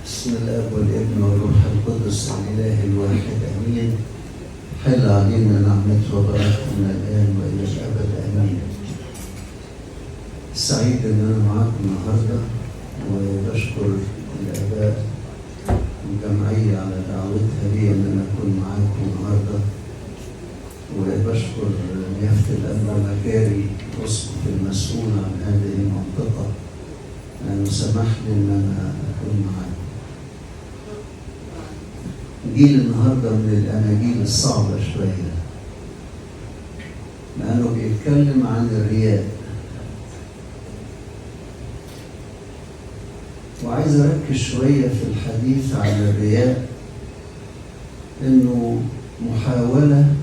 بسم الاب والابن والروح القدس الاله الواحد امين. حل علينا نعمته وبركته من الان والى الابد امين. سعيد ان انا معاكم النهارده، وبشكر الاباء الجمعيه على دعوتها لي ان انا اكون معاكم النهارده، وبشكر نيافه الانبا مكاري الاسقف المسؤول عن هذه المنطقه لانه سمح لي ان انا اكون معاكم. جيل النهارده من الاناجيل الصعبه شويه، لانه بيتكلم عن الرياء، وعايز اركز شويه في الحديث عن الرياء، انه محاوله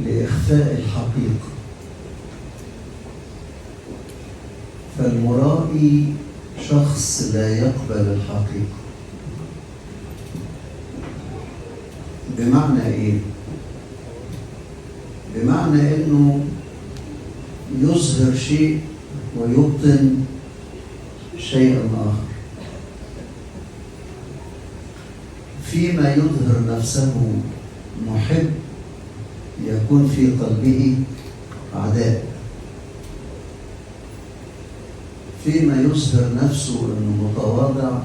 لاخفاء الحقيقه. فالمرائي شخص لا يقبل الحقيقه. بمعنى ايه؟ بمعنى انه يظهر شيء ويبطن شيئا اخر. فيما يظهر نفسه محب يكون في قلبه عداء. فيما يظهر نفسه انه متواضع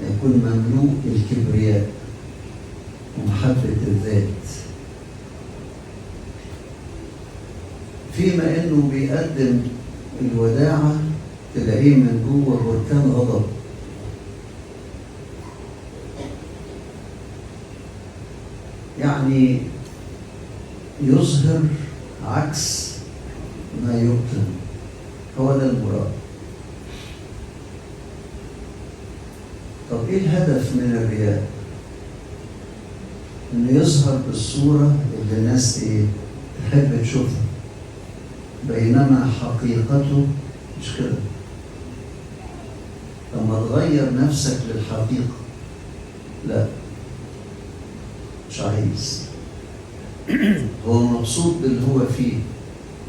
يكون مملوء الكبرياء ومحبة الذات. فيما انه بيقدم الوداعة تلاقيه من جوه بركان غضب. يعني يظهر عكس ما يبطن. هو ده المراد. طب ايه الهدف من الرياء؟ انه يظهر بالصورة اللي الناس تحب تشوفها، بينما حقيقته مش كده. لما تغير نفسك للحقيقة، لا، مش عايز. هو مبسوط باللي هو فيه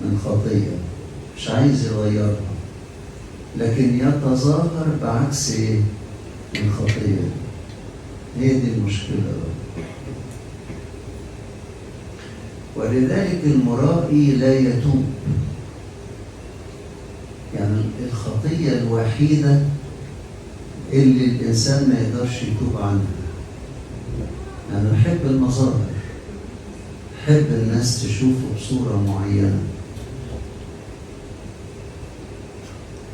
من خطية، مش عايز يغيرها، لكن يتظاهر بعكس الخطية. هي دي المشكلة بقى. ولذلك المرائي لا يتوب. يعني الخطية الوحيدة اللي الإنسان ما يقدرش يتوب عنها. أنا أحب المظاهر، أحب الناس تشوفه بصورة معينة.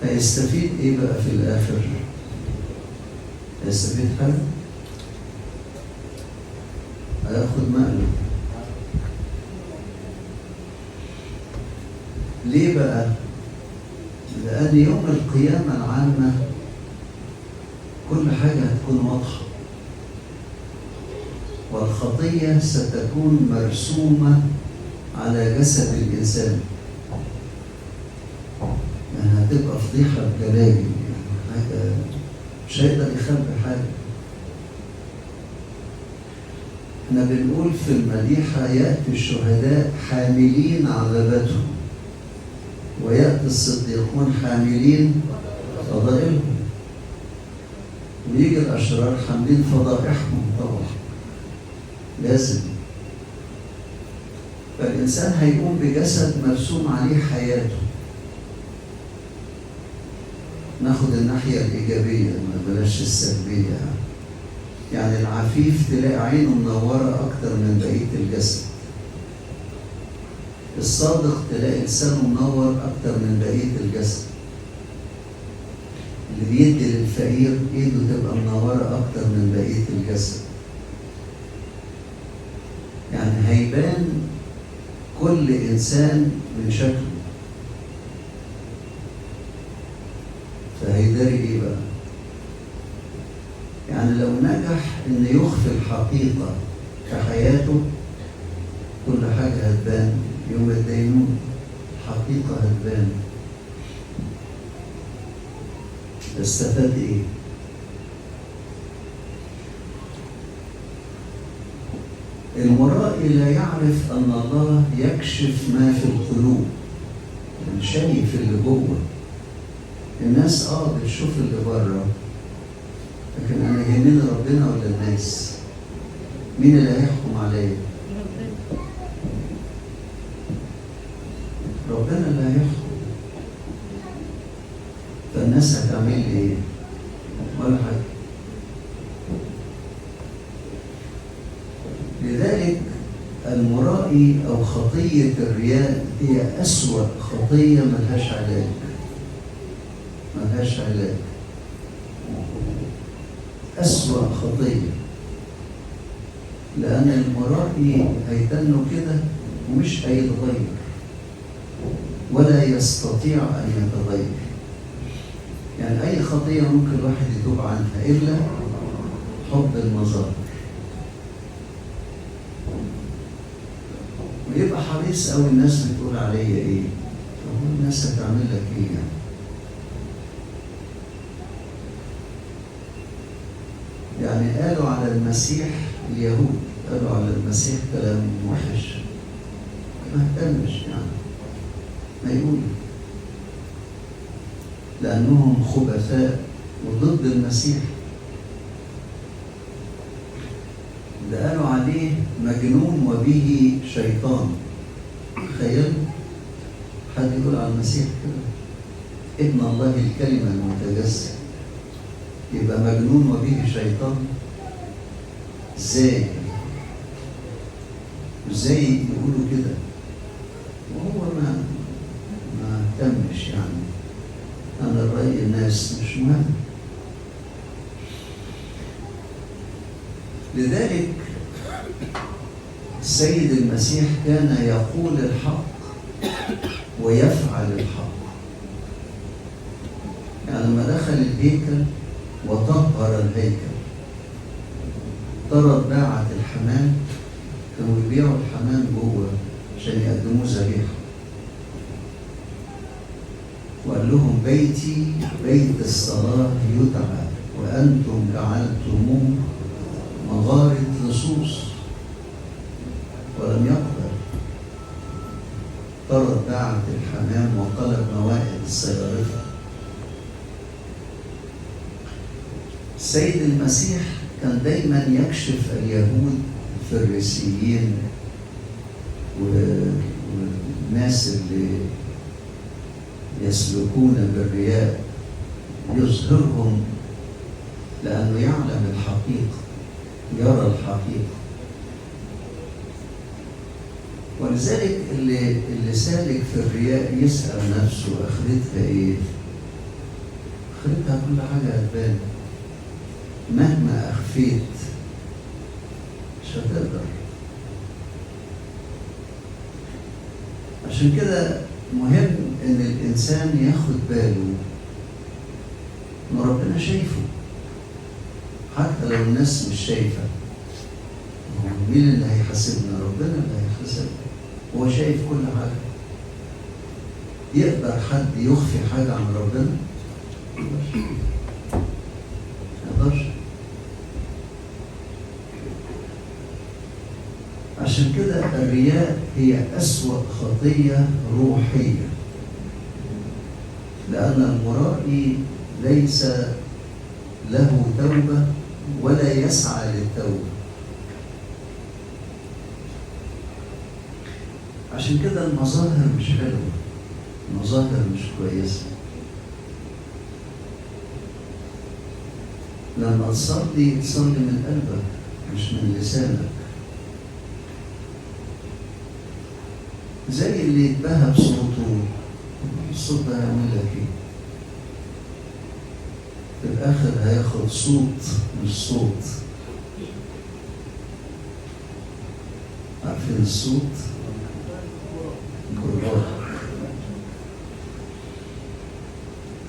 هيستفيد إيه بقى في الآخر؟ هيستفيد حاجة؟ هياخد مقلب. ليه بقى؟ لأن يوم القيامة العامة كل حاجة هتكون واضحة، والخطية ستكون مرسومة على جسد الإنسان. يعني هتبقى فضيحة بجلاجل، يعني حاجة مش هيقدر يخبي حاجة. احنا بنقول في المديحة: يأتي الشهداء حاملين عذاباتهم، ويأتي الصديقون حاملين فضائلهم. ويجي الأشرار حاملين فضائحهم طبعا، لازم. فالإنسان هيقوم بجسد مرسوم عليه حياته. ناخد الناحية الإيجابية، ما بلاش السلبية. يعني العفيف تلاقي عينه منورة أكتر من بقية الجسد. الصادق تلاقي لسانه منور أكتر من بقية الجسد. اللي بيدي للفقير إيده تبقى منورة أكتر من بقية الجسد. يعني هيبان كل إنسان من شكله. فهيداري إيه بقى؟ يعني لو نجح إن يخفي الحقيقة في حياته، كل حاجة هتبان. يوم الدينون الحقيقة هتبان. استفاد إيه؟ المرائي لا يعرف أن الله يكشف ما في القلوب. شايف اللي جوه. الناس بتشوف اللي بره، لكن أنا يهمني ربنا ولا الناس؟ مين اللي هيحكم عليا؟ ربنا اللي هيحكم. فالناس هتعمل لي ايه؟ ولا حاجة. لذلك المرائي أو خطية الرياء هي أسوأ خطية ملهاش علاج. ملهاش علاج. أسوأ خطية. لأن المرائي هيتنه كده ومش هيتغير ولا يستطيع أن يتغير. يعني أي خطية ممكن الواحد يتوب عنها إلا حب المظاهر، ويبقى حريص أوي الناس بتقول عليا إيه؟ طب الناس هتعمل لك إيه يعني؟ قالوا على المسيح اليهود، قالوا على المسيح كلام وحش، ما اهتمش يعني ما يقولوا، لأنهم خبثاء وضد المسيح. ده قالوا عليه مجنون وبه شيطان. تخيل حد يقول على المسيح كده، ابن الله الكلمة المتجسد، يبقى مجنون وبه شيطان؟ ازاي يقولوا كده؟ وهو ما اهتمش يعني. أنا رأي الناس مش مهم. لذلك السيد المسيح كان يقول الحق ويفعل الحق. يعني لما دخل الهيكل وطهر الهيكل، طرد باعة الحمام، كانوا يبيعوا الحمام جوه عشان يقدموه ذبيحة، وقال لهم بيتي بيت الصلاة يدعى وأنتم جعلتموه مغارة لصوص. ولم يقبل، طرد باعة الحمام وقلب موائد الصيارفة. السيد المسيح كان دايما يكشف اليهود الفريسيين والناس اللي يسلكون بالرياء، يظهرهم لأنه يعلم الحقيقة، يرى الحقيقة. ولذلك اللي سالك في الرياء يسأل نفسه آخرتها إيه؟ آخرتها كل حاجة هتبان. مهما أخفيت مش هتقدر. عشان كده مهم إن الإنسان ياخد باله إن ربنا شايفه، حتى لو الناس مش شايفة. مين اللي هيحاسبنا؟ ربنا اللي هيحاسبنا. هو شايف كل حاجة. يقدر حد يخفي حاجة عن ربنا؟ يقدرش. عشان كده الرياء هي أسوأ خطية روحية، لأن المرائي ليس له توبة ولا يسعى للتوبة. عشان كده المظاهر مش حلوة، المظاهر مش كويسة. لما تصلي من قلبك مش من لسانك. زي اللي يتباهى بصوته، الصوت ده هيعمل لك ايه؟ في الآخر هياخد صوت مش صوت. عارفين الصوت؟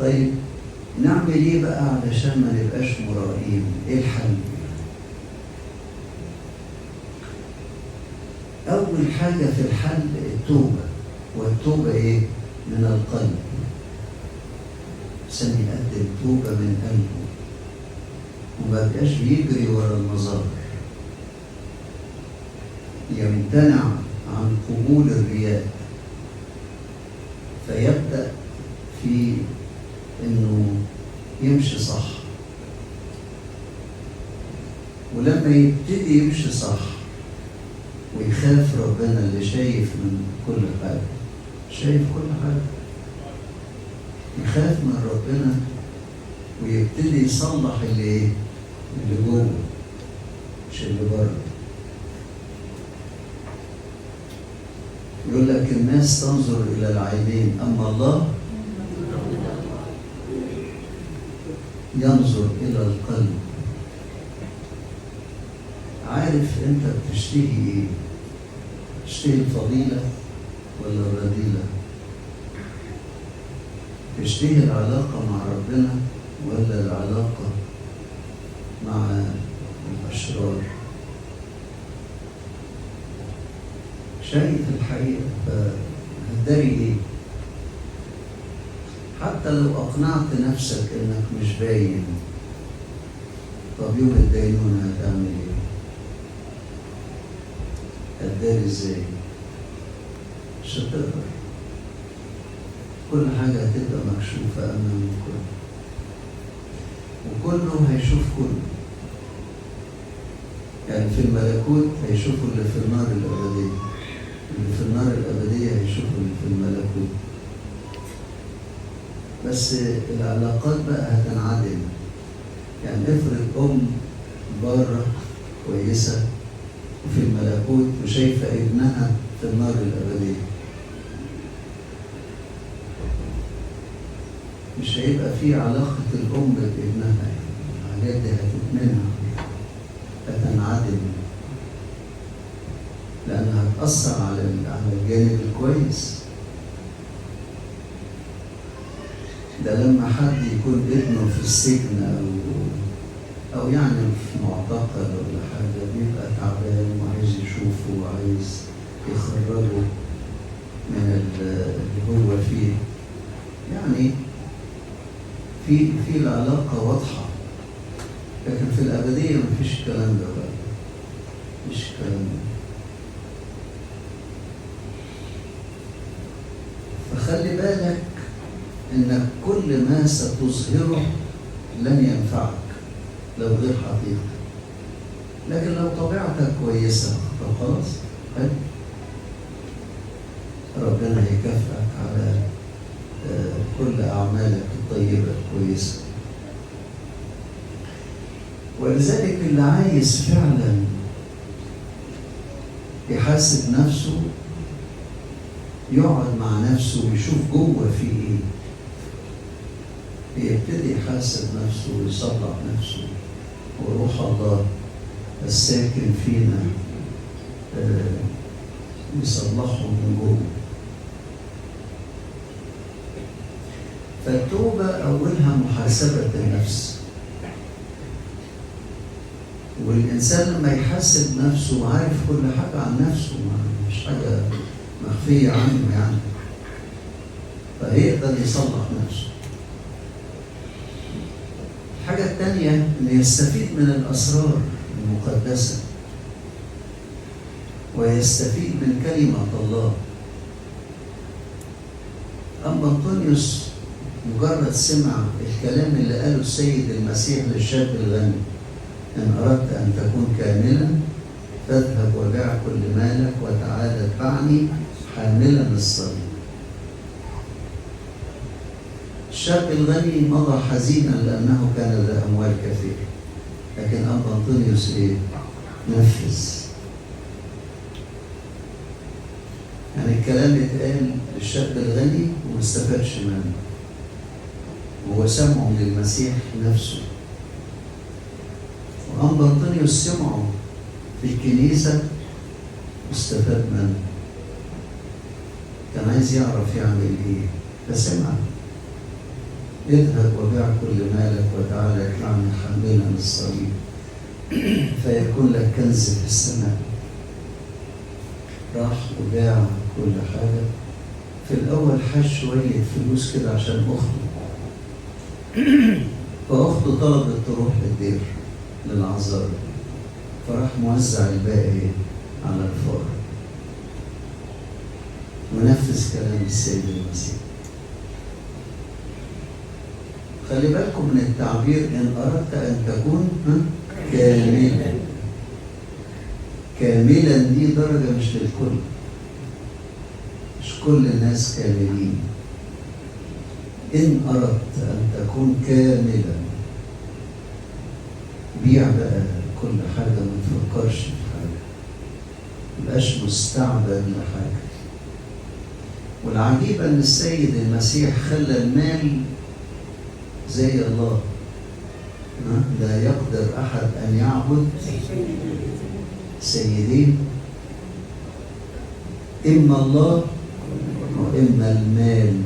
طيب نعمل ايه بقى علشان ما نبقاش مرائين؟ ايه الحل؟ اول حاجة في الحل التوبة. والتوبة ايه؟ من القلب. عشان يقدم توبة من قلبه وما بقاش بيجري ورا المظاهر، يمتنع عن قبول الرياء، فيبدأ في إنه يمشي صح. ولما يبتدي يمشي صح ويخاف ربنا اللي شايف من كل حاجة، شايف كل حاجة، يخاف من ربنا ويبتدي يصلح اللي جوه مش اللي بره. يقول لك الناس تنظر إلى العينين أما الله ينظر إلى القلب. عارف أنت بتشتهي إيه؟ تشتهي الفضيلة ولا الرذيلة؟ تشتهي العلاقة مع ربنا ولا العلاقة مع الأشرار؟ شايف الحقيقة فهتداري إيه؟ حتى لو أقنعت نفسك إنك مش باين، طب يوم الدينونة هتعمل إيه؟ هتداري إزاي؟ مش هتقدر. كل حاجة هتبقى مكشوفة أمام الكل، وكله هيشوف كله. يعني في الملكوت هيشوفوا اللي في النار الأبدية، اللي في النار الأبدية هيشوفوا اللي في الملكوت. بس العلاقات بقى هتنعدم. يعني افرض بره كويسة وفي الملكوت وشايفة ابنها في النار الأبدية، مش هيبقى في علاقة الأم بابنها. الحاجات دي هتتمنع، هتنعدم، لأنها هتأثر على الجانب الكويس. ده لما حد يكون ابنه في السجن أو يعني في معتقل ولا حاجة، بيبقى تعبان وعايز يشوفه وعايز يخرجه من اللي هو فيه. يعني في العلاقة واضحة، لكن في الأبدية مفيش الكلام ده بقى، مفيش الكلام ده. فخلي بالك إنك كل ما ستظهره لن ينفعك لو غير حقيقي. لكن لو طبيعتك كويسة طب خلاص، ربنا هيكافئك على كل أعمالك الطيبة الكويسة. ولذلك اللي عايز فعلا يحاسب نفسه يقعد مع نفسه ويشوف جوه في ايه، يبتدي يحاسب نفسه ويصلح نفسه، وروح الله الساكن فينا يصلحه من جوه. فالتوبة أولها محاسبة النفس، والإنسان لما يحاسب نفسه وعارف كل حاجة عن نفسه، مش حاجة مخفية عنه يعني، فيقدر يصلح نفسه. الحاجة الثانية إنه يستفيد من الأسرار المقدسة ويستفيد من كلمة الله. أما أنطونيوس مجرد سمع الكلام اللي قاله السيد المسيح للشاب الغني: إن أردت أن تكون كاملا فاذهب وبيع كل مالك وتعال اتبعني حاملا الصليب. الشاب الغني مضى حزينا لأنه كان ذا أموال كثيرة، لكن أبا أنطونيوس نفذ. يعني الكلام اتقال للشاب الغني وما استفادش منه، وهو سمعه للمسيح نفسه. وأبا أنطونيوس سمعه في الكنيسة واستفاد منه، كان عايز يعرف يعمل ايه فسمع: اذهب وبيع كل مالك وتعالى اتبعني حاملا الصليب فيكون لك كنز في السماء. راح وباع كل حاجة. في الأول حش شوية فلوس كده عشان أخته، فأخته طلبت تروح للدير للعذراء، فراح موزع الباقي على الفقراء ونفذ كلام السيد المسيح. خلي بالكم من التعبير: إن أردت أن تكون كاملا. كاملا دي درجة مش للكل، مش كل الناس كاملين. إن أردت أن تكون كاملا بيع بقى كل حاجة، ما تفكرش في حاجة، مبقاش مستعبد لحاجة. والعجيب أن السيد المسيح خلى المال زي الله. لا يقدر أحد أن يعبد سيدين، إما الله وإما المال.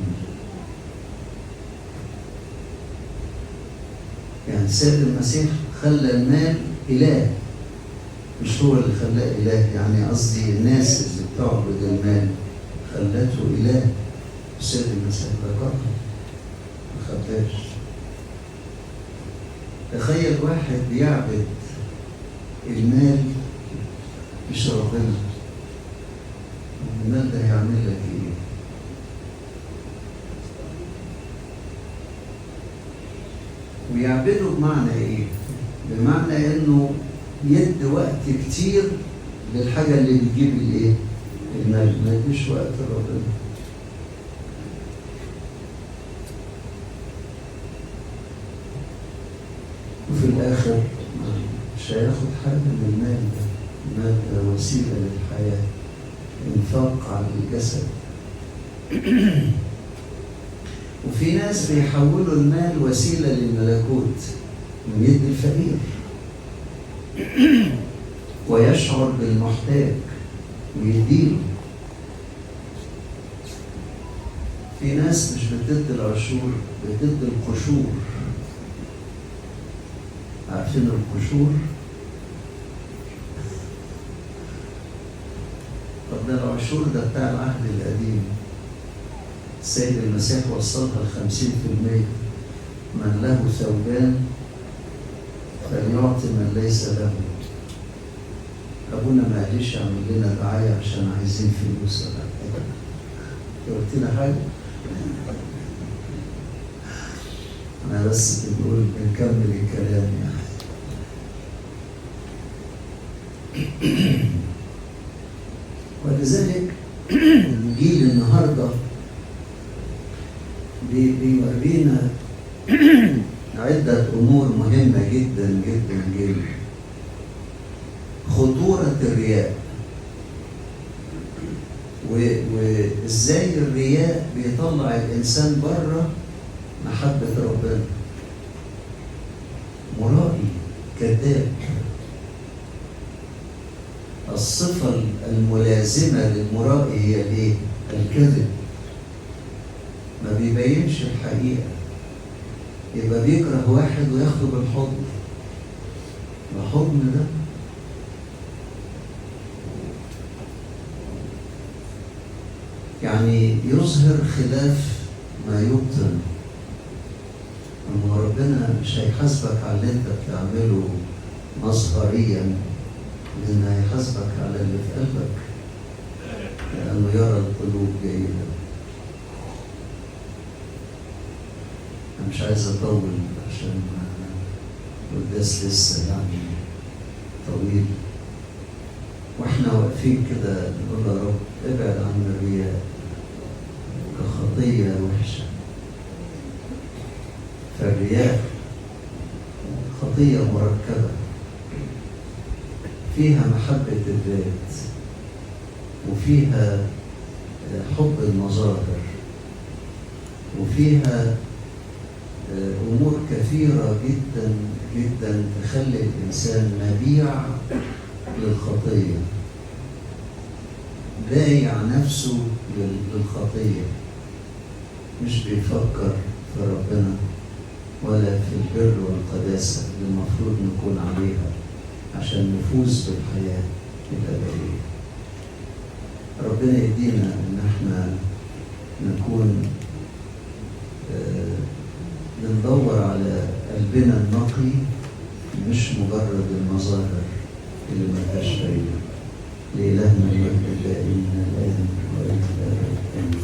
يعني السيد المسيح خلى المال إله، مش هو اللي خلاه إله. يعني قصدي الناس اللي بتعبد المال خلته إله، السيد المسيح ذكرها ما خدهاش. تخيل واحد بيعبد المال مش ربنا، المال ده هيعمل لك ايه؟ ويعبده بمعنى ايه؟ بمعنى انه يدي وقت كتير للحاجة اللي بتجيب الايه؟ المال، ما يديش وقت ربنا. وفي الآخر مش هياخد حاجة من المال ده. المال ده وسيلة للحياة، انفاق على الجسد. وفي ناس بيحولوا المال وسيلة للملكوت، يدي الفقير ويشعر بالمحتاج ويديله. في ناس مش بتدي العشور، بتدي القشور. عارفين القشور؟ طب ده العشور ده بتاع العهد القديم. السيد المسيح وصلها ل50%. من له ثوبان فليعطي من ليس له. أبونا ما قاليش يعمل لنا دعاية عشان عايزين فلوس. قلت لنا حاجة؟ أنا بس بنقول بنكمل الكلام يعني. ولذلك الإنجيل النهارده بيورينا عدة أمور مهمة جدا جدا جدا. خطورة الرياء، وإزاي الرياء بيطلع الإنسان بره محبة ربنا. مرائي كذاب. الصفة الملازمة للمرائي هي الايه؟ الكذب. ما بيبينش الحقيقة. يبقى بيكره واحد وياخده بالحضن. الحضن ده يعني يظهر خلاف ما يبطن. أما ربنا مش هيحاسبك على اللي انت بتعمله مظهريا، لأن هيحاسبك على اللي في قلبك، لأنه يرى القلوب جيدا. أنا مش عايز أطول عشان القداس لسه يعني طويل، وإحنا واقفين كده نقول يا رب ابعد عن الرياء كخطية وحشة. فالرياء خطية مركبة فيها محبة الذات، وفيها حب المظاهر، وفيها أمور كثيرة جدا جدا تخلي الإنسان مبيع للخطية، بايع نفسه للخطية، مش بيفكر في ربنا ولا في البر والقداسة اللي المفروض نكون عليها عشان نفوز بالحياة الأبدية. ربنا يدينا إن احنا نكون بندور على قلبنا النقي، مش مجرد المظاهر اللي ملهاش فايدة. لإلهنا المجد الدائم من الآن وإلى الأبد. آمين.